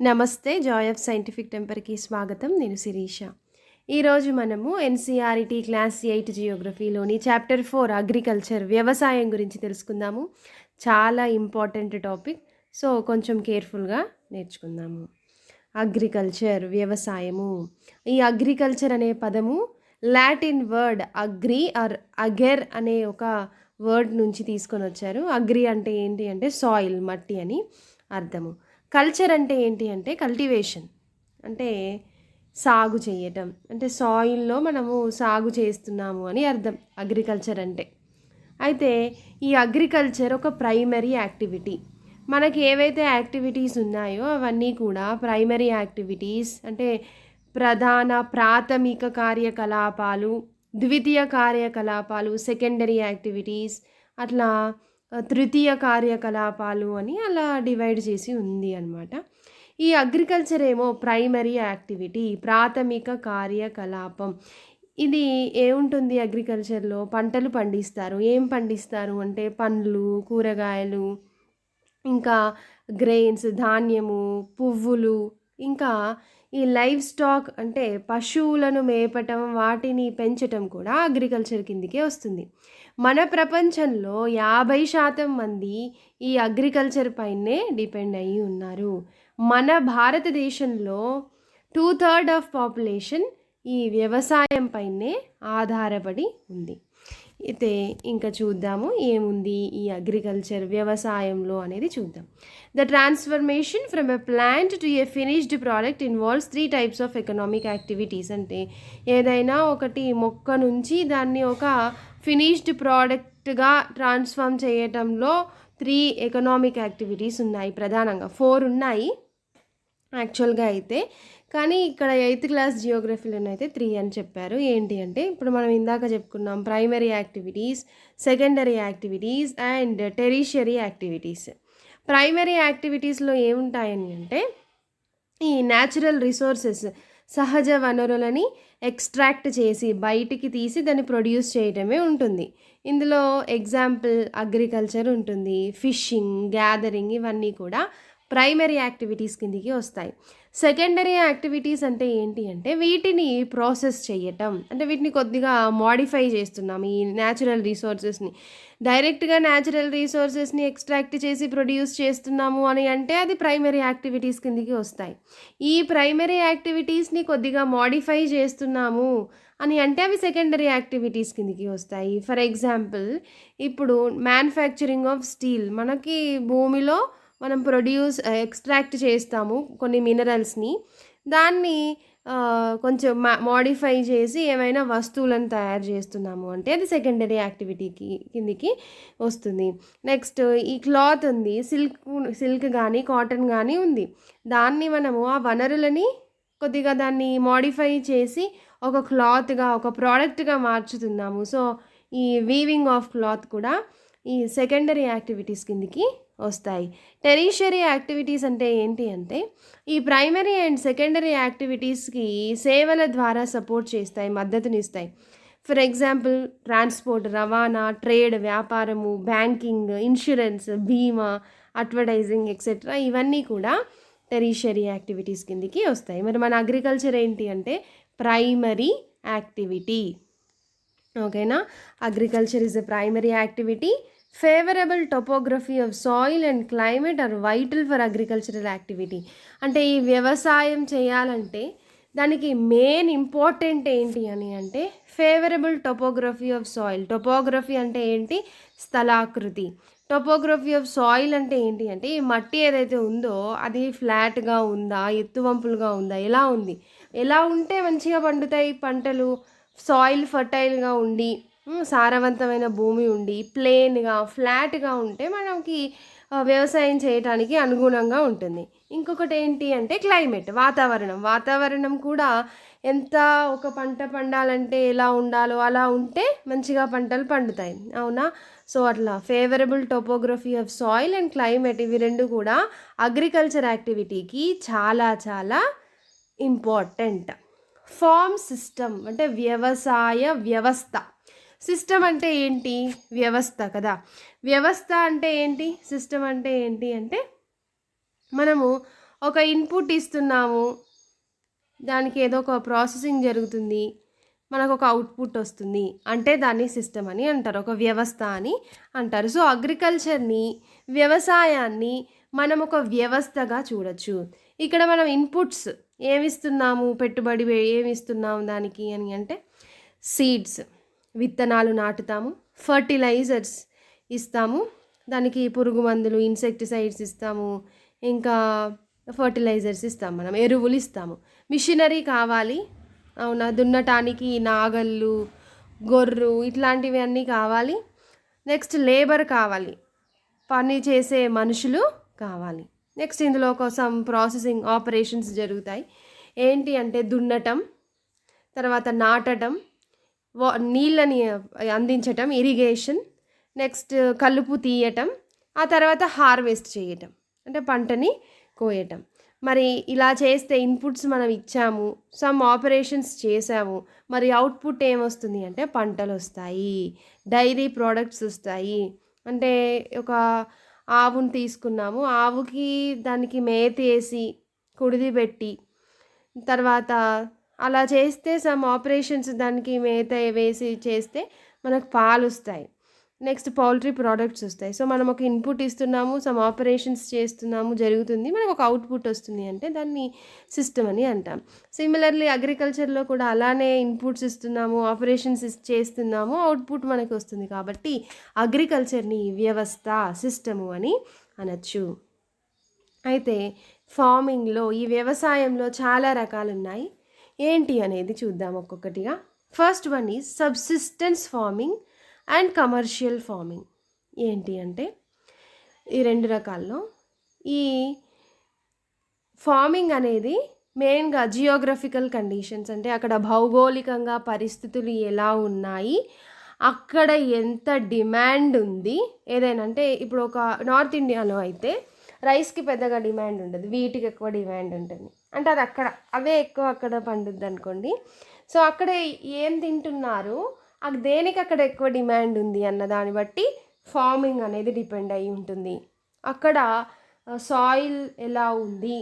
నమస్తే. Joy of scientific టెంపర్కి స్వాగతం. నేను శిరీష. ఈరోజు మనము ఎన్సీఆర్టీ క్లాస్ 8 జియోగ్రఫీలోని చాప్టర్ 4 అగ్రికల్చర్ వ్యవసాయం గురించి తెలుసుకుందాము. చాలా ఇంపార్టెంట్ టాపిక్. సో కొంచెం కేర్ఫుల్గా నేర్చుకుందాము. అగ్రికల్చర్ వ్యవసాయము. ఈ అగ్రికల్చర్ అనే పదము లాటిన్ వర్డ్ అగ్రి ఆర్ అగెర్ అనే ఒక వర్డ్ నుంచి తీసుకొని వచ్చారు. అగ్రి అంటే ఏంటి అంటే సాయిల్, మట్టి అని అర్థము. కల్చర్ అంటే ఏంటి అంటే కల్టివేషన్, అంటే సాగు చేయటం, అంటే సాయిల్లో మనము సాగు చేస్తున్నాము అని అర్థం అగ్రికల్చర్ అంటే. అయితే ఈ అగ్రికల్చర్ ఒక ప్రైమరీ యాక్టివిటీ. మనకి ఏవైతే యాక్టివిటీస్ ఉన్నాయో అవన్నీ కూడా ప్రైమరీ యాక్టివిటీస్, అంటే ప్రాథమిక కార్యకలాపాలు, ద్వితీయ కార్యకలాపాలు, సెకండరీ యాక్టివిటీస్, అట్లా తృతీయ కార్యకలాపాలు అని అలా డివైడ్ చేసి ఉంది అన్నమాట. ఈ అగ్రికల్చర్ ఏమో ప్రైమరీ యాక్టివిటీ, ప్రాథమిక కార్యకలాపం. ఇది ఏముంటుంది అగ్రికల్చర్లో? పంటలు పండిస్తారు. ఏం పండిస్తారు అంటే పండ్లు, కూరగాయలు, ఇంకా గ్రెయిన్స్, ధాన్యము, పువ్వులు, ఇంకా ఈ లైవ్ స్టాక్ అంటే పశువులను మేపటం, వాటిని పెంచటం కూడా అగ్రికల్చర్ కిందికే వస్తుంది. మన ప్రపంచంలో 50% మంది ఈ అగ్రికల్చర్ పైనే డిపెండ్ అయ్యి ఉన్నారు. మన భారతదేశంలో 2/3 ఆఫ్ పాపులేషన్ ఈ వ్యవసాయం పైనే ఆధారపడి ఉంది. అయితే ఇంకా చూద్దాము ఏముంది ఈ అగ్రికల్చర్ వ్యవసాయంలో అనేది చూద్దాం. The transformation from a plant to A finished product involves 3 types of economic activities. అంటే ఏదైనా ఒకటి మొక్క నుంచి దాన్ని ఒక ఫినిష్డ్ ప్రోడక్ట్గా ట్రాన్స్ఫార్మ్ చేయటంలో 3 ఎకనామిక్ యాక్టివిటీస్ ఉన్నాయి. ప్రధానంగా 4 ఉన్నాయి యాక్చువల్గా అయితే, కానీ ఇక్కడ 8th క్లాస్ జియోగ్రఫీలోనైతే 3 అని చెప్పారు. ఏంటి అంటే ఇప్పుడు మనం ఇందాక చెప్పుకున్నాం primary activities, secondary activities and tertiary activities. Primary యాక్టివిటీస్లో ఏముంటాయని అంటే ఈ న్యాచురల్ రిసోర్సెస్, సహజ వనరులని ఎక్స్ట్రాక్ట్ చేసి బయటికి తీసి దాన్ని ప్రొడ్యూస్ చేయడమే ఉంటుంది. ఇందులో ఎగ్జాంపుల్ అగ్రికల్చర్ ఉంటుంది, ఫిషింగ్, గ్యాదరింగ్, ఇవన్నీ కూడా ప్రైమరీ యాక్టివిటీస్ కిందికి వస్తాయి. సెకండరీ యాక్టివిటీస్ అంటే ఏంటి అంటే వీటిని ప్రాసెస్ చేయటం, అంటే వీటిని కొద్దిగా మోడిఫై చేస్తున్నాం ఈ న్యాచురల్ రిసోర్సెస్ని. డైరెక్ట్గా న్యాచురల్ రిసోర్సెస్ని ఎక్స్ట్రాక్ట్ చేసి ప్రొడ్యూస్ చేస్తున్నాము అని అంటే అది ప్రైమరీ యాక్టివిటీస్ కిందికి వస్తాయి. ఈ ప్రైమరీ యాక్టివిటీస్ని కొద్దిగా మోడిఫై చేస్తున్నాము అని అంటే అవి సెకండరీ యాక్టివిటీస్ కిందికి వస్తాయి. ఫర్ ఎగ్జాంపుల్ ఇప్పుడు మ్యానుఫ్యాక్చరింగ్ ఆఫ్ స్టీల్, మనకి భూమిలో మనం ఎక్స్ట్రాక్ట్ చేస్తాము కొన్ని మినరల్స్ని, దాన్ని కొంచెం మోడిఫై చేసి ఏమైనా వస్తువులను తయారు చేస్తున్నాము అంటే అది సెకండరీ యాక్టివిటీకి కిందికి వస్తుంది. నెక్స్ట్ ఈ క్లాత్ ఉంది, సిల్క్ కానీ కాటన్ కానీ ఉంది, దాన్ని మనము ఆ వనరులని కొద్దిగా దాన్ని మోడిఫై చేసి ఒక క్లాత్గా, ఒక ప్రోడక్ట్గా మార్చుతున్నాము. సో ఈ వీవింగ్ ఆఫ్ క్లాత్ కూడా ఈ సెకండరీ యాక్టివిటీస్ కిందికి వస్తాయి. టెరిషరీ యాక్టివిటీస్ అంటే ఏంటి అంటే ఈ ప్రైమరీ అండ్ సెకండరీ యాక్టివిటీస్కి సేవల ద్వారా సపోర్ట్ చేస్తాయి, మద్దతునిస్తాయి. ఫర్ ఎగ్జాంపుల్ ట్రాన్స్పోర్ట్, రవాణా, ట్రేడ్, వ్యాపారము, బ్యాంకింగ్, ఇన్సూరెన్స్, బీమా, అడ్వర్టైజింగ్ ఎక్సెట్రా, ఇవన్నీ కూడా టెరిషరీ యాక్టివిటీస్ కిందికి వస్తాయి. మరి మన అగ్రికల్చర్ ఏంటి అంటే ప్రైమరీ యాక్టివిటీ. ఓకేనా? Agriculture is a primary activity. Favourable topography of soil and climate are vital for agricultural activity. అంటే ఈ వ్యవసాయం చేయాలంటే దానికి మెయిన్ ఇంపార్టెంట్ ఏంటి అని అంటే favourable topography of soil. Topography అంటే ఏంటి? స్థలాకృతి. టోపోగ్రఫీ ఆఫ్ సాయిల్ అంటే ఏంటి అంటే ఈ మట్టి ఏదైతే ఉందో అది ఫ్లాట్గా ఉందా, ఎత్తువంపులుగా ఉందా, ఎలా ఉంది, ఎలా ఉంటే మంచిగా పండుతాయి పంటలు. సాయిల్ ఫర్టైల్గా ఉండి, సారవంతమైన భూమి ఉండి, ప్లేన్గా ఫ్లాట్గా ఉంటే మనకి వ్యవసాయం చేయడానికి అనుగుణంగా ఉంటుంది. ఇంకొకటి ఏంటి అంటే క్లైమేట్, వాతావరణం కూడా ఎంత ఒక పంట పండాలంటే ఎలా ఉండాలో అలా ఉంటే మంచిగా పంటలు పండుతాయి. అవునా? సో అట్లా favourable topography of soil and climate, ఇవి రెండు కూడా అగ్రికల్చర్ యాక్టివిటీకి చాలా చాలా ఇంపార్టెంట్. ఫార్మ్ సిస్టమ్ అంటే వ్యవసాయ వ్యవస్థ. సిస్టమ్ అంటే ఏంటి? వ్యవస్థ కదా. వ్యవస్థ అంటే ఏంటి? సిస్టమ్ అంటే ఏంటి అంటే మనము ఒక ఇన్పుట్ ఇస్తున్నాము, దానికి ఏదో ఒక ప్రాసెసింగ్ జరుగుతుంది, మనకు ఒక అవుట్పుట్ వస్తుంది అంటే దాన్ని సిస్టమ్ అని అంటారు, ఒక వ్యవస్థ అని అంటారు. సో అగ్రికల్చర్ని, వ్యవసాయాన్ని మనం ఒక వ్యవస్థగా చూడొచ్చు. ఇక్కడ మనం ఇన్పుట్స్ ఏమిస్తున్నాము, పెట్టుబడి ఏమిస్తున్నాము దానికి అని అంటే సీడ్స్, విత్తనాలు నాటుతాము, ఫర్టిలైజర్స్ ఇస్తాము, దానికి పురుగు మందులు ఇన్సెక్టిసైడ్స్ ఇస్తాము, ఇంకా ఫర్టిలైజర్స్ ఇస్తాము, మనం ఎరువులు ఇస్తాము. మిషనరీ కావాలి, అవునా, దున్నటానికి నాగళ్ళు, గొర్రు ఇట్లాంటివి అన్నీ కావాలి. నెక్స్ట్ లేబర్ కావాలి, పని చేసే మనుషులు కావాలి. నెక్స్ట్ ఇందులో కోసం ప్రాసెసింగ్ ఆపరేషన్స్ జరుగుతాయి. ఏంటి అంటే దున్నటం, తర్వాత నాటటం, నీళ్ళని అందించటం, ఇరిగేషన్, నెక్స్ట్ కలుపు తీయటం, ఆ తర్వాత హార్వెస్ట్ చేయటం అంటే పంటని కోయటం. మరి ఇలా చేస్తే ఇన్పుట్స్ మనం ఇచ్చాము, సమ్ ఆపరేషన్స్ చేసాము, మరి అవుట్పుట్ ఏమొస్తుంది అంటే పంటలు వస్తాయి, డైరీ ప్రోడక్ట్స్ వస్తాయి. అంటే ఒక ఆవును తీసుకున్నాము, ఆవుకి దానికి మేత వేసి కుడిది పెట్టి తర్వాత అలా చేస్తే సమ్ ఆపరేషన్స్ దానికి మేత వేసి చేస్తే మనకు పాలు వస్తాయి. నెక్స్ట్ పౌల్ట్రీ ప్రోడక్ట్స్ వస్తాయి. సో మనం ఒక ఇన్పుట్ ఇస్తున్నాము, సమ్ ఆపరేషన్స్ చేస్తున్నాము, జరుగుతుంది, మనకు ఒక అవుట్పుట్ వస్తుంది అంటే దాన్ని సిస్టమ్ అని అంటాం. సిమిలర్లీ అగ్రికల్చర్లో కూడా అలానే ఇన్పుట్స్ ఇస్తున్నాము, ఆపరేషన్స్ చేస్తున్నాము, అవుట్పుట్ మనకు వస్తుంది. కాబట్టి అగ్రికల్చర్ని వ్యవస్థ, సిస్టము అని అనొచ్చు. అయితే ఫార్మింగ్లో, ఈ వ్యవసాయంలో చాలా రకాలు ఉన్నాయి. ఏంటి అనేది చూద్దాం ఒక్కొక్కటిగా. First one is subsistence farming and commercial farming. ఏంటి అంటే ఈ రెండు రకాల్లో ఈ ఫార్మింగ్ అనేది మెయిన్గా జియోగ్రఫికల్ కండిషన్స్, అంటే అక్కడ భౌగోళికంగా పరిస్థితులు ఎలా ఉన్నాయి, అక్కడ ఎంత డిమాండ్ ఉంది. ఏదైనా అంటే ఇప్పుడు ఒక నార్త్ ఇండియాలో అయితే రైస్కి పెద్దగా డిమాండ్ ఉండదు, వీటికి ఎక్కువ డిమాండ్ ఉంటుంది. అంటే అది అక్కడ అవే ఎక్కువ అక్కడ పండుద్ది అనుకోండి. సో అక్కడ ఏం తింటున్నారు, అది దేనికి అక్కడ ఎక్కువ డిమాండ్ ఉంది అన్న దాన్ని బట్టి ఫార్మింగ్ అనేది డిపెండ్ అయి ఉంటుంది. అక్కడ సాయిల్ ఎలా ఉంది,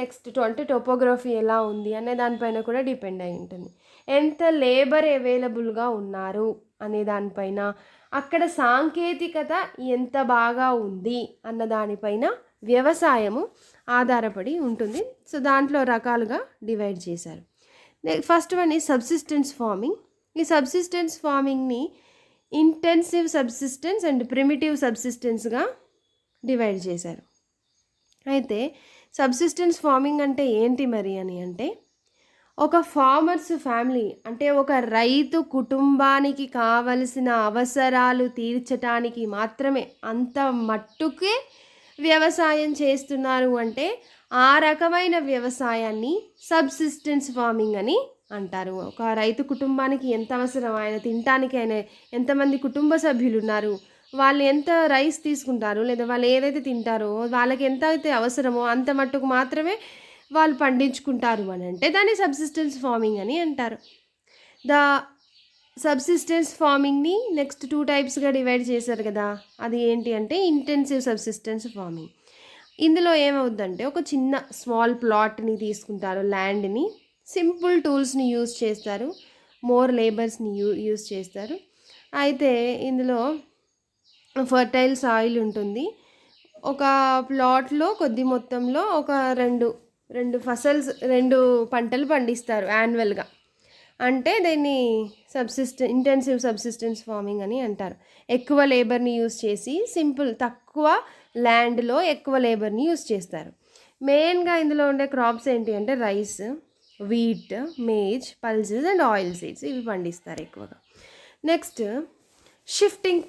నెక్స్ట్ అంటే టోపోగ్రఫీ ఎలా ఉంది అనే దానిపైన కూడా డిపెండ్ అయి ఉంటుంది. ఎంత లేబర్ అవైలబుల్గా ఉన్నారు అనే దానిపైన, అక్కడ సాంకేతికత ఎంత బాగా ఉంది అన్న దానిపైన వ్యవసాయము ఆధారపడి ఉంటుంది. సో దాంట్లో రకాలుగా డివైడ్ చేశారు. ఫస్ట్ వన్ ఈ సబ్సిస్టెన్స్ ఫార్మింగ్. ఈ సబ్సిస్టెన్స్ ఫార్మింగ్ని ఇంటెన్సివ్ సబ్సిస్టెన్స్ అండ్ ప్రిమిటివ్ సబ్సిస్టెన్స్గా డివైడ్ చేశారు. అయితే సబ్సిస్టెన్స్ ఫార్మింగ్ అంటే ఏంటి మరి అని అంటే, ఒక ఫార్మర్స్ ఫ్యామిలీ అంటే ఒక రైతు కుటుంబానికి కావలసిన అవసరాలు తీర్చడానికి మాత్రమే, అంత మట్టుకే వ్యవసాయం చేస్తున్నారు అంటే ఆ రకమైన వ్యవసాయాన్ని సబ్సిస్టెన్స్ ఫార్మింగ్ అని అంటారు. ఒక రైతు కుటుంబానికి ఎంత అవసరం, ఆయన తినటానికి ఆయన ఎంతమంది కుటుంబ సభ్యులు ఉన్నారు, వాళ్ళు ఎంత రైస్ తీసుకుంటారు, లేదా వాళ్ళు ఏదైతే తింటారో వాళ్ళకి ఎంత అయితే అవసరమో అంత మట్టుకు మాత్రమే వాళ్ళు పండించుకుంటారు అని అంటే దాన్ని సబ్సిస్టెన్స్ ఫార్మింగ్ అని అంటారు. ద సబ్సిస్టెన్స్ ఫార్మింగ్ని నెక్స్ట్ 2 టైప్స్గా డివైడ్ చేశారు కదా, అది ఏంటి అంటే ఇంటెన్సివ్ సబ్సిస్టెన్స్ ఫార్మింగ్. ఇందులో ఏమవుద్దంటే ఒక చిన్న స్మాల్ ప్లాట్ని తీసుకుంటారు, ల్యాండ్ని, సింపుల్ టూల్స్ని యూజ్ చేస్తారు, మోర్ లేబర్స్ని యూజ్ చేస్తారు. అయితే ఇందులో ఫర్టైల్ సాయిల్ ఉంటుంది. ఒక ప్లాట్లో కొద్ది మొత్తంలో ఒక రెండు పంటలు పండిస్తారు యాన్యువల్గా. అంటే దీన్ని ఇంటెన్సివ్ సబ్సిస్టెన్స్ ఫార్మింగ్ అని అంటారు. ఎక్కువ లేబర్ని యూజ్ చేసి తక్కువ ల్యాండ్లో ఎక్కువ లేబర్ని యూజ్ చేస్తారు. మెయిన్గా ఇందులో ఉండే క్రాప్స్ ఏంటి అంటే rice, wheat, maize, pulses and oil seeds, ఇవి పండిస్తారు ఎక్కువగా. నెక్స్ట్ షిఫ్టింగ్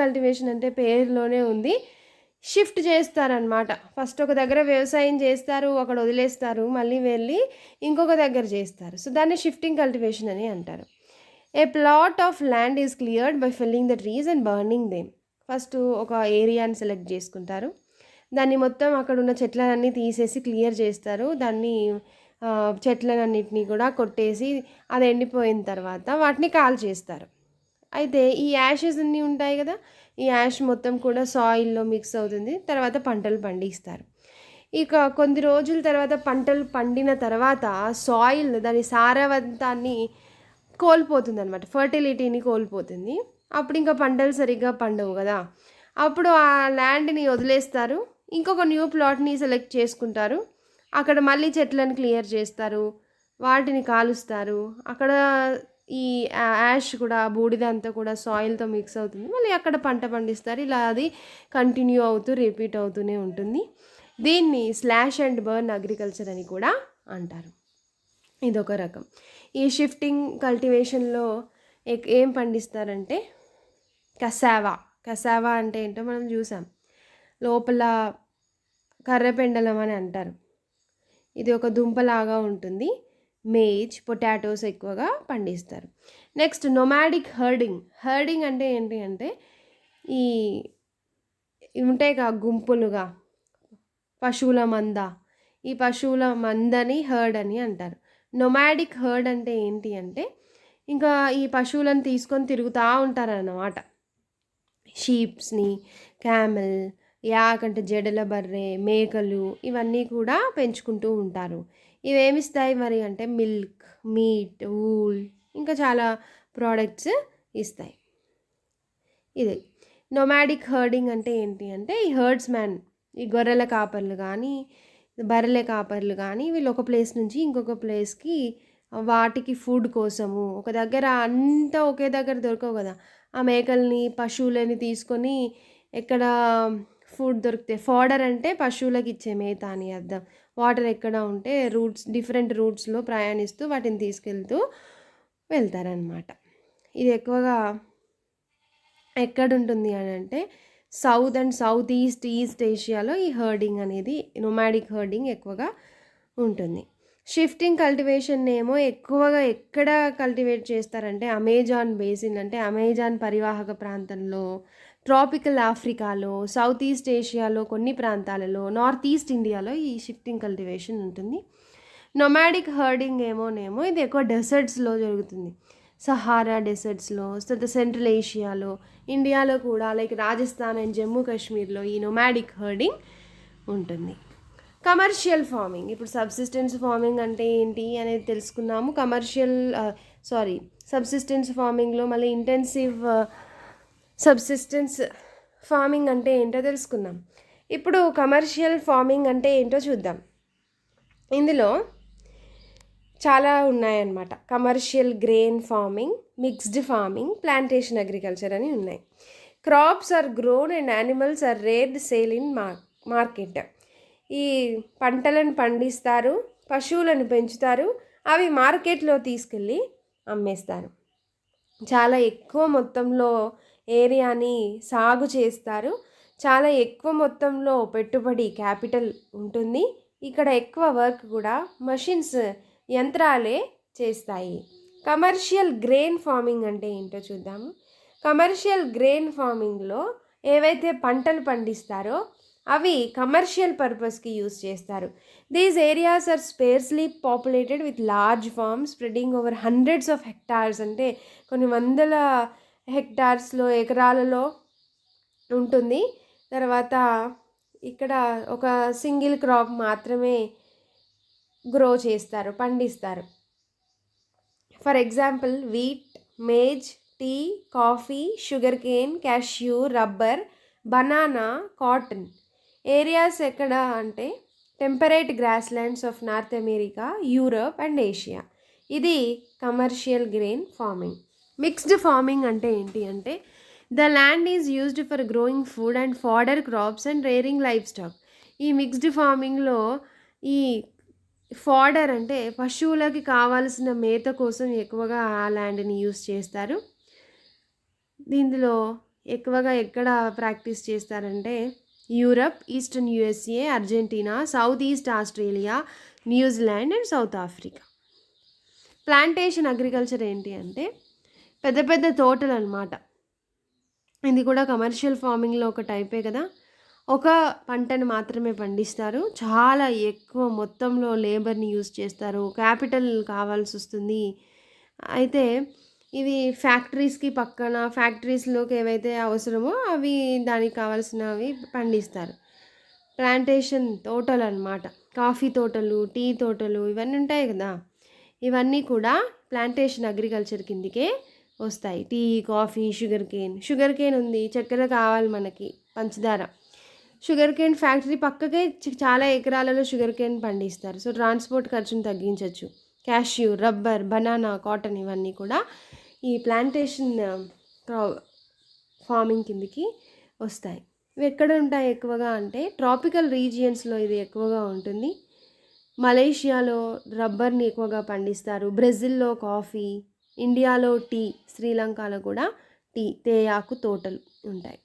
కల్టివేషన్ అంటే పేరులోనే ఉంది, షిఫ్ట్ చేస్తారనమాట. ఫస్ట్ ఒక దగ్గర వ్యవసాయం చేస్తారు, అక్కడ వదిలేస్తారు, మళ్ళీ వెళ్ళి ఇంకొక దగ్గర చేస్తారు. సో దాన్ని షిఫ్టింగ్ కల్టివేషన్ అని అంటారు. A plot of land is cleared by felling the trees and burning them. First ఒక ఏరియాని సెలెక్ట్ చేసుకుంటారు, దాన్ని మొత్తం అక్కడ ఉన్న చెట్లన్నీ తీసేసి క్లియర్ చేస్తారు, దాన్ని చెట్లన్నింటినీ కూడా కొట్టేసి అది ఎండిపోయిన తర్వాత వాటిని కాల్ చేస్తారు. అయితే ఈ యాషెస్ అన్నీ ఉంటాయి కదా, ఈ యాష్ మొత్తం కూడా సాయిల్లో మిక్స్ అవుతుంది, తర్వాత పంటలు పండిస్తారు. ఇక కొన్ని రోజుల తర్వాత పంటలు పండిన తర్వాత సాయిల్ దాని సారవంతాన్ని కోల్పోతుందనమాట. ఫర్టిలిటీని కోల్పోతుంది. అప్పుడు ఇంకా పంటలు సరిగ్గా పండవు కదా! అప్పుడు ఆ ల్యాండ్‌ని వదిలేస్తారు. ఇంకొక న్యూ ప్లాట్‌ని సెలెక్ట్ చేసుకుంటారు. అక్కడ మళ్ళీ చెట్లను క్లియర్ చేస్తారు. వాటిని కాలుస్తారు. అక్కడ ఈ యాష్ కూడా బూడిద అంతా కూడా సాయిల్‌తో మిక్స్ అవుతుంది. మళ్ళీ అక్కడ పంట పండిస్తారు. ఇలా అది కంటిన్యూ అవుతూ రిపీట్ అవుతూనే ఉంటుంది. దీన్ని స్లాష్ అండ్ బర్న్ అగ్రికల్చర్ అని కూడా అంటారు. ఇదొక రకం. ఈ షిఫ్టింగ్ కల్టివేషన్‌లో ఏం పండిస్తారంటే కసావా. కసావా అంటే ఏంటో మనం చూసాం. లోపల కర్రపెండలం అని అంటారు. ఇది ఒక దుంపలాగా ఉంటుంది. మేజ్, పొటాటోస్ ఎక్కువగా పండిస్తారు. Next nomadic Hardinge. హర్డింగ్ అంటే ఏంటి అంటే ఈ ఉంటాయిగా గుంపులుగా పశువుల మంద. ఈ పశువుల మందని హర్డ్ అని అంటారు. నొమాడిక్ హర్డ్ అంటే ఏంటి అంటే ఇంకా ఈ పశువులను తీసుకొని తిరుగుతూ ఉంటారన్నమాట. షీప్స్ని, క్యామెల్, యాక్ అంటే జడల బర్రె, మేకలు ఇవన్నీ కూడా పెంచుకుంటూ ఉంటారు. ఇవేమిస్తాయి మరి అంటే మిల్క్, మీట్, వూల్ ఇంకా చాలా ప్రోడక్ట్స్ ఇస్తాయి. ఇది నొమాడిక్ హర్డింగ్ అంటే ఏంటి అంటే ఈ హర్డ్స్ మ్యాన్, ఈ గొర్రెల కాపర్లు కానీ బర్రెల కాపర్లు కానీ వీళ్ళు ఒక ప్లేస్ నుంచి ఇంకొక ప్లేస్కి వాటికి ఫుడ్ కోసము ఒక దగ్గర అంతా ఒకే దగ్గర దొరకవు కదా, ఆ మేకల్ని పశువులని తీసుకొని ఎక్కడ ఫుడ్ దొరికితే, ఫాడర్ అంటే పశువులకు ఇచ్చే మేత అని అర్థం. వాటర్ ఎక్కడ ఉంటే డిఫరెంట్ రూట్స్లో ప్రయాణిస్తూ వాటిని తీసుకెళ్తూ వెళ్తారనమాట. ఇది ఎక్కువగా ఎక్కడుంటుంది అని అంటే సౌత్ అండ్ సౌత్ ఈస్ట్ ఏషియాలో ఈ హర్డింగ్ అనేది నొమాడిక్ హర్డింగ్ ఎక్కువగా ఉంటుంది. షిఫ్టింగ్ కల్టివేషన్ ఏమో ఎక్కువగా ఎక్కడ కల్టివేట్ చేస్తారంటే అమెజాన్ బేసిన్ అంటే అమెజాన్ పరివాహక ప్రాంతంలో, ట్రాపికల్ ఆఫ్రికాలో, సౌత్ ఈస్ట్ ఏషియాలో కొన్ని ప్రాంతాలలో, నార్త్ ఈస్ట్ ఇండియాలో ఈ షిఫ్టింగ్ కల్టివేషన్ ఉంటుంది. నొమాడిక్ హర్డింగ్ ఏమోనేమో ఇది ఎక్కువ డెసర్ట్స్లో జరుగుతుంది. సహారా డెసర్ట్స్లో, సెంట్రల్ ఏషియాలో, ఇండియాలో కూడా లైక్ రాజస్థాన్ అండ్ జమ్మూ కాశ్మీర్లో ఈ నొమాడిక్ హర్డింగ్ ఉంటుంది. Commercial farming. ఇప్పుడు సబ్సిస్టెన్స్ ఫార్మింగ్ అంటే ఏంటి అనేది తెలుసుకున్నాము. సబ్సిస్టెన్స్ ఫార్మింగ్లో మళ్ళీ ఇంటెన్సివ్ సబ్సిస్టెన్స్ ఫార్మింగ్ అంటే ఏంటో తెలుసుకున్నాం. ఇప్పుడు కమర్షియల్ ఫార్మింగ్ అంటే ఏంటో చూద్దాం. ఇందులో చాలా ఉన్నాయన్నమాట. Commercial grain farming, mixed farming, plantation agriculture అని ఉన్నాయి. Crops are grown and animals are reared sale in market. ఈ పంటలను పండిస్తారు, పశువులను పెంచుతారు, అవి మార్కెట్లో తీసుకెళ్ళి అమ్మేస్తారు. చాలా ఎక్కువ మొత్తంలో ఏరియాని సాగు చేస్తారు. చాలా ఎక్కువ మొత్తంలో పెట్టుబడి క్యాపిటల్ ఉంటుంది. ఇక్కడ ఎక్కువ వర్క్ కూడా మషిన్స్, యంత్రాలే చేస్తాయి. కమర్షియల్ గ్రెయిన్ ఫార్మింగ్ అంటే ఏంటో చూద్దాము. కమర్షియల్ గ్రెయిన్ ఫార్మింగ్లో ఏవైతే పంటలు పండిస్తారో అవి కమర్షియల్ పర్పస్కి యూస్ చేస్తారు. These areas are sparsely populated with large farms spreading over hundreds of hectares. అంటే కొన్ని వందల హెక్టార్స్లో, ఎకరాలలో ఉంటుంది. తర్వాత ఇక్కడ ఒక సింగిల్ క్రాప్ మాత్రమే గ్రో చేస్తారు, పండిస్తారు. For example wheat, maize, tea, coffee, sugar cane, cashew, rubber, banana, cotton. Areas ఎక్కడ అంటే temperate grasslands of North America, Europe and Asia. ఇది commercial grain farming. Mixed farming అంటే ఏంటి అంటే the land is used for growing food and fodder crops and rearing livestock. ఈ mixed ఫార్మింగ్లో ఈ fodder అంటే పశువులకి కావాల్సిన మేత కోసం ఎక్కువగా ఆ ల్యాండ్ని యూజ్ చేస్తారు. దీనిలో ఎక్కువగా ఎక్కడ ప్రాక్టీస్ చేస్తారంటే Europe, eastern USA, Argentina, south east Australia, New Zealand and south Africa. Plantation agriculture ఏంటి అంటే పెద్ద పెద్ద తోటలు అన్నమాట. ఇది కూడా కమర్షియల్ ఫార్మింగ్లో ఒక టైపే కదా. ఒక పంటను మాత్రమే పండిస్తారు, చాలా ఎక్కువ మొత్తంలో లేబర్ని యూజ్ చేస్తారు, క్యాపిటల్ కావాల్సి వస్తుంది. అయితే ఇవి ఫ్యాక్టరీస్కి పక్కన, ఫ్యాక్టరీస్లోకి ఏవైతే అవసరమో అవి దానికి కావాల్సినవి పండిస్తారు. ప్లాంటేషన్ తోటలు అన్నమాట. కాఫీ తోటలు, టీ తోటలు ఇవన్నీ ఉంటాయి కదా! ఇవన్నీ కూడా ప్లాంటేషన్ అగ్రికల్చర్ కిందకే వస్తాయి. టీ, కాఫీ, షుగర్ కేన్ ఉంది. చక్కెర కావాలి మనకి, పంచదార. షుగర్ కేన్ ఫ్యాక్టరీ పక్కకే చాలా ఎకరాలలో షుగర్ కేన్ పండిస్తారు. సో ట్రాన్స్పోర్ట్ ఖర్చును తగ్గించవచ్చు. క్యాష్యూ, రబ్బర్, బనానా, కాటన్ ఇవన్నీ కూడా ఈ ప్లాంటేషన్ ఫార్మింగ్ కిందకి వస్తాయి. ఇవి ఎక్కడ ఉంటాయి ఎక్కువగా అంటే ట్రాపికల్ రీజియన్స్లో ఇది ఎక్కువగా ఉంటుంది. మలేషియాలో రబ్బర్ని ఎక్కువగా పండిస్తారు. బ్రెజిల్లో కాఫీ, ఇండియాలో టీ, శ్రీలంకలో కూడా టీ, తేయాకు తోటలు ఉంటాయి.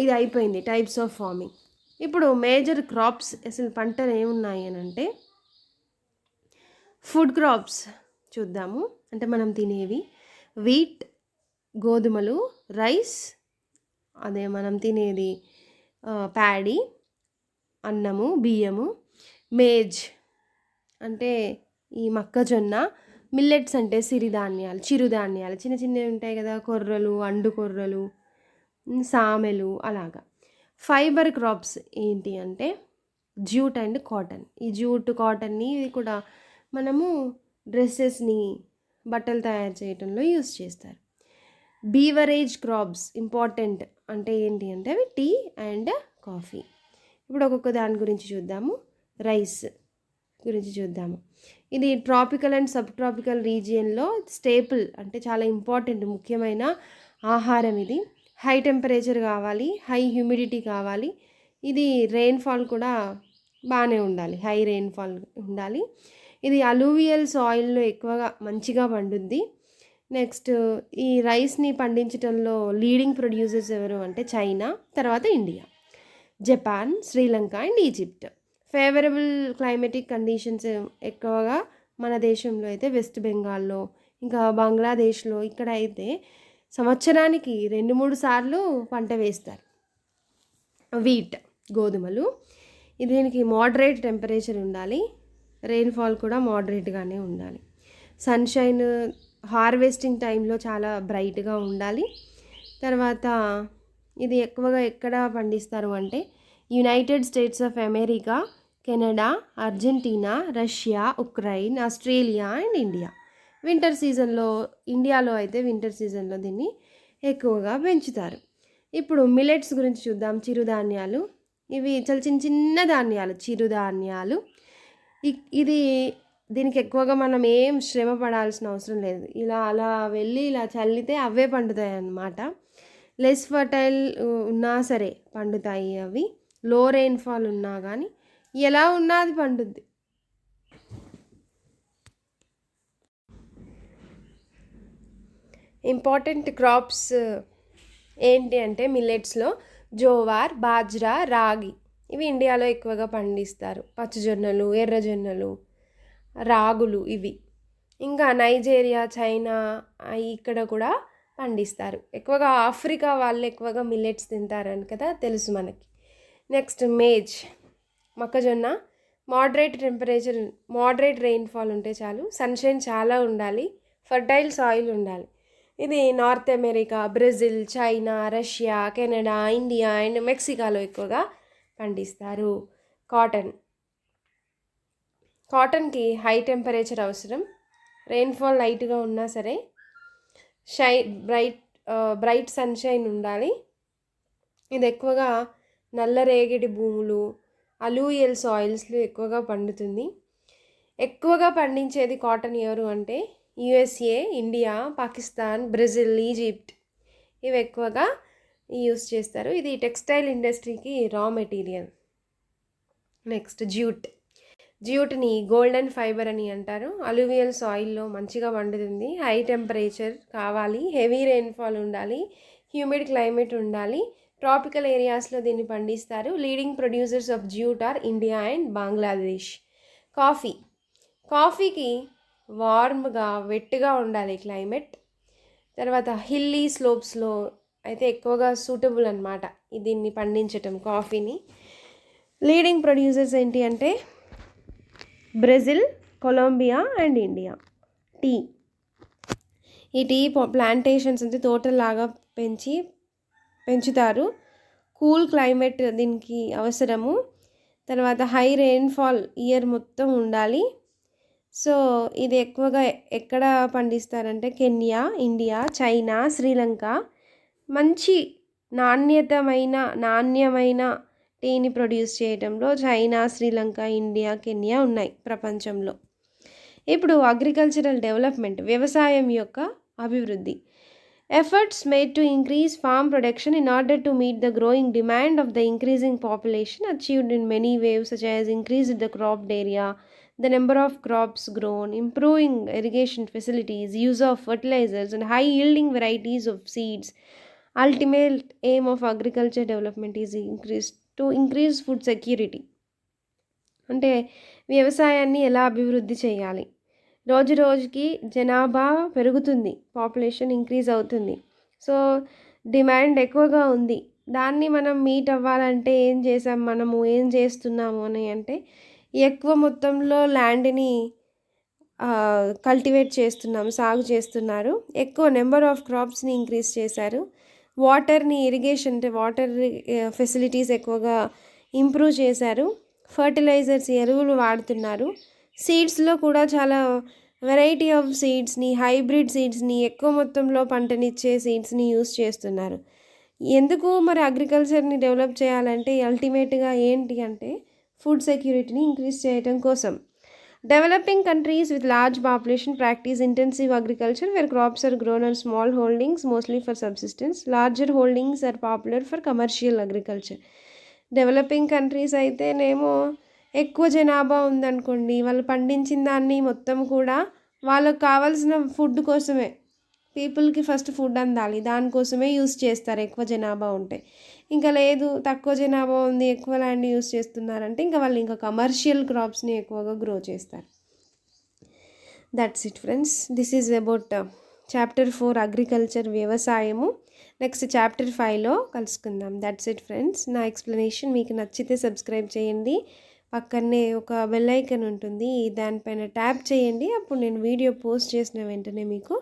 ఇది అయిపోయింది టైప్స్ ఆఫ్ ఫార్మింగ్. ఇప్పుడు మేజర్ క్రాప్స్, అసలు పంటలు ఏమున్నాయి అని అంటే ఫుడ్ క్రాప్స్ చూద్దాము. అంటే మనం తినేవి వీట్, గోధుమలు, రైస్, అదే మనం తినేది ప్యాడీ, అన్నము, బియ్యము, మేజ్ అంటే ఈ మొక్కజొన్న, మిల్లెట్స్ అంటే సిరిధాన్యాలు, చిరుధాన్యాలు చిన్న చిన్నవి ఉంటాయి కదా, కొర్రలు, అండు కొర్రలు, సామెలు అలాగా. ఫైబర్ క్రాప్స్ ఏంటి అంటే జ్యూట్ అండ్ కాటన్. ఈ జ్యూట్, కాటన్ని ఇది కూడా మనము డ్రెస్సెస్ని, బట్టలు తయారు చేయడంలో యూస్ చేస్తారు. బీవరేజ్ క్రాప్స్ ఇంపార్టెంట్ అంటే ఏంటి అంటే అవి టీ అండ్ కాఫీ. ఇప్పుడు ఒక్కొక్క దాని గురించి చూద్దాము. రైస్ గురించి చూద్దాము. ఇది ట్రాపికల్ అండ్ సబ్ ట్రాపికల్ రీజియన్లో స్టేపుల్ అంటే చాలా ఇంపార్టెంట్, ముఖ్యమైన ఆహారం ఇది. హై టెంపరేచర్ కావాలి, హై హ్యూమిడిటీ కావాలి. ఇది రెయిన్ఫాల్ కూడా బాగానే ఉండాలి, హై రెయిన్ఫాల్ ఉండాలి. ఇది అలూవియల్ సాయిల్లో ఎక్కువగా మంచిగా పండుద్ది. నెక్స్ట్ ఈ రైస్ని పండించడంలో లీడింగ్ ప్రొడ్యూసర్స్ ఎవరు అంటే చైనా, తర్వాత India, Japan, Sri Lanka and Egypt. Favourable climatic conditions ఎక్కువగా మన దేశంలో అయితే వెస్ట్ బెంగాల్లో, ఇంకా బంగ్లాదేశ్లో ఇక్కడ అయితే సంవత్సరానికి 2-3 సార్లు పంట వేస్తారు. వీట్, గోధుమలు. దీనికి మోడరేట్ టెంపరేచర్ ఉండాలి, రెయిన్ఫాల్ కూడా మోడరేట్గానే ఉండాలి. సన్షైన్ హార్వెస్టింగ్ టైంలో చాలా బ్రైట్గా ఉండాలి. తర్వాత ఇది ఎక్కువగా ఎక్కడ పండిస్తారు అంటే United states of America, Canada, Argentina, Russia, Ukraine, Australia and India. Winter సీజన్లో, ఇండియాలో అయితే వింటర్ సీజన్లో దీన్ని ఎక్కువగా పెంచుతారు. ఇప్పుడు మిల్లెట్స్ గురించి చూద్దాం. చిరుధాన్యాలు. ఇవి చాలా చిన్న చిన్న ధాన్యాలు, చిరుధాన్యాలు. ఇది దీనికి ఎక్కువగా మనం ఏం శ్రమ పడాల్సిన అవసరం లేదు. ఇలా అలా వెళ్ళి ఇలా చల్లితే అవే పండుతాయి అన్నమాట. లెస్ ఫర్టైల్ ఉన్నా సరే పండుతాయి అవి. లో రెయిన్ఫాల్ ఉన్నా కానీ ఎలా ఉన్నా అది పండుద్ది. ఇంపార్టెంట్ క్రాప్స్ ఏంటి అంటే మిల్లెట్స్లో జోవార్, బాజ్రా, రాగి ఇవి ఇండియాలో ఎక్కువగా పండిస్తారు. పచ్చజొన్నలు, ఎర్రజొన్నలు, రాగులు ఇవి. ఇంకా నైజీరియా, చైనా ఇక్కడ కూడా పండిస్తారు. ఎక్కువగా ఆఫ్రికా వాళ్ళు ఎక్కువగా మిల్లెట్స్ తింటారని కదా తెలుసు మనకి. నెక్స్ట్ మేజ్, మొక్కజొన్న. మోడరేట్ టెంపరేచర్, మోడరేట్ రెయిన్ఫాల్ ఉంటే చాలు, సన్షైన్ చాలా ఉండాలి, ఫర్టైల్ సాయిల్ ఉండాలి. ఇది North America, Brazil, China, Russia, Canada, India and మెక్సికోలో ఎక్కువగా పండిస్తారు. కాటన్కి హై టెంపరేచర్ అవసరం, రెయిన్ఫాల్ లైట్గా ఉన్నా సరే బ్రైట్ సన్షైన్ ఉండాలి. ఇది ఎక్కువగా నల్లరేగడి భూములు, అలూవియల్ సాయిల్స్లో ఎక్కువగా పండుతుంది. ఎక్కువగా పండించేది కాటన్ ఎవరు అంటే USA, India, Pakistan, Brazil, Egypt ఇవి ఎక్కువగా యూస్ చేస్తారు. ఇది టెక్స్టైల్ ఇండస్ట్రీకి రా మెటీరియల్. నెక్స్ట్ జ్యూట్ని గోల్డెన్ ఫైబర్ అని అంటారు. అలూవియల్ సాయిల్లో మంచిగా పండుతుంది. హై టెంపరేచర్ కావాలి, హెవీ రెయిన్ఫాల్ ఉండాలి, హ్యూమిడ్ క్లైమేట్ ఉండాలి. ట్రాపికల్ ఏరియాస్లో దీన్ని పండిస్తారు. Leading producers of jute are India and Bangladesh. కాఫీకి వార్మ్గా, వెట్గా ఉండాలి క్లైమేట్. తర్వాత హిల్లీ స్లోప్స్లో అయితే ఎక్కువగా సూటబుల్ అనమాట దీన్ని పండించటం కాఫీని. లీడింగ్ ప్రొడ్యూసర్స్ ఏంటి అంటే బ్రెజిల్, కొలంబియా అండ్ ఇండియా. ఈ టీ ప్లాంటేషన్స్ అంటే తోటలాగా పెంచుతారు. కూల్ క్లైమేట్ దీనికి అవసరము. తర్వాత హై రెయిన్‌ఫాల్ ఇయర్ మొత్తం ఉండాలి. సో, ఇది ఎక్కువగా ఎక్కడ పండిస్తారంటే కెన్యా, ఇండియా, చైనా, శ్రీలంక మంచి నాణ్యమైన టీని ప్రొడ్యూస్ చేయడంలో చైనా, శ్రీలంక, ఇండియా, కెన్యా ఉన్నాయి ప్రపంచంలో. ఇప్పుడు అగ్రికల్చరల్ డెవలప్మెంట్ వ్యవసాయం యొక్క అభివృద్ధి. Efforts made to increase farm production in order to meet the growing demand of the increasing population achieved in many ways, such as increased the cropped area, the number of crops grown, improving irrigation facilities, use of fertilizers, and high yielding varieties of seeds. Ultimate aim of agriculture development is to increase food security. అంటే వ్యవసాయాన్ని ఎలా అభివృద్ధి చేయాలి? రోజు రోజుకి జనాభా పెరుగుతుంది, population increase అవుతుంది. సో డిమాండ్ ఎక్కువగా ఉంది. దాన్ని మనం మీట్ అవ్వాలంటే ఏం చేస్తున్నాము అని అంటే ఎక్కువ మొత్తంలో ల్యాండ్ని కల్టివేట్ చేస్తున్నాము, సాగు చేస్తున్నారు. ఎక్కువ నెంబర్ ఆఫ్ క్రాప్స్ని ఇంక్రీజ్ చేశారు. వాటర్ని ఇరిగేషన్ అంటే వాటర్ ఫెసిలిటీస్ ఎక్కువగా ఇంప్రూవ్ చేశారు. ఫర్టిలైజర్స్ ఎరువులు వాడుతున్నారు. సీడ్స్లో కూడా చాలా వెరైటీ ఆఫ్ సీడ్స్ని, హైబ్రిడ్ సీడ్స్ని, ఎక్కువ మొత్తంలో పంటనిచ్చే సీడ్స్ని యూస్ చేస్తున్నారు. ఎందుకు మరి అగ్రికల్చర్ని డెవలప్ చేయాలంటే అల్టిమేట్గా ఏంటి అంటే ఫుడ్ సెక్యూరిటీని ఇంక్రీజ్ చేయడం కోసం. Developing countries with large population practice intensive agriculture where crops are grown on small holdings mostly for subsistence. Larger holdings are popular for commercial agriculture. Developing countries అయితేనేమో ఎక్కువ జనాభా ఉందనుకోండి, వాళ్ళు పండించిన దాన్ని మొత్తం కూడా వాళ్ళకు కావాల్సిన ఫుడ్ కోసమే, పీపుల్కి ఫస్ట్ ఫుడ్ అందాలి, దానికోసమే యూస్ చేస్తారు ఎక్కువ జనాభా ఉంటే. ఇంకా లేదు తక్కువ జనాభా ఉంది, ఎక్కువ ల్యాండ్ యూస్ చేస్తున్నారంటే ఇంకా వాళ్ళు ఇంకా కమర్షియల్ క్రాప్స్ని ఎక్కువగా గ్రో చేస్తారు. That's it friends. This is about chapter 4 agriculture వ్యవసాయము. నెక్స్ట్ చాప్టర్ 5లో కలుసుకుందాం. That's it friends. నా ఎక్స్ప్లెనేషన్ మీకు నచ్చితే సబ్స్క్రైబ్ చేయండి. పక్కనే ఒక బెల్ ఐకాన్ ఉంటుంది, దానిపైన ట్యాప్ చేయండి. అప్పుడు నేను వీడియో పోస్ట్ చేసిన వెంటనే మీకు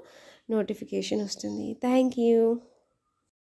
నోటిఫికేషన్ వస్తుంది. Thank you.